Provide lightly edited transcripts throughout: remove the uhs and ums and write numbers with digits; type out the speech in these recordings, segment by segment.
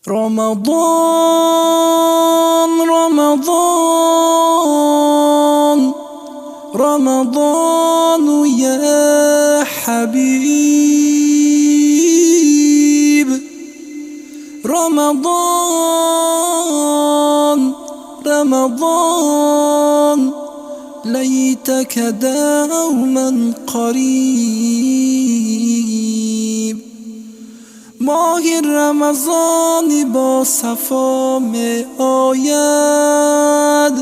رمضان رمضان رمضان يا حبيب، رمضان رمضان ليتك دوما قریب. ماه رمضان با صفا می آید،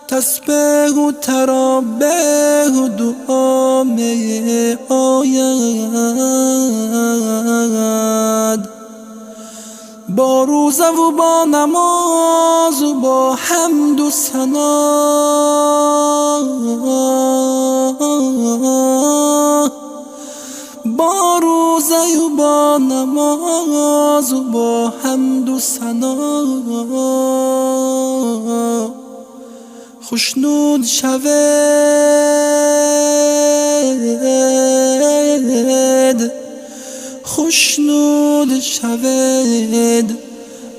تسبیح و ترابیح و دعا می آید، با روزه و با نماز و با حمد و ثنا، با روزه و با نماز و با حمد و ثنا خوشنود شود، خوشنود شود،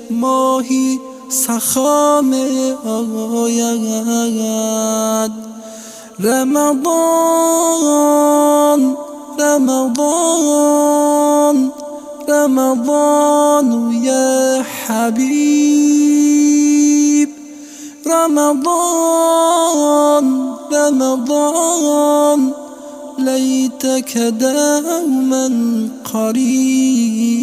ماهی سخا می آید. رمضان رمضان رمضان يا حبيب، رمضان رمضان ليتك دوما قريب.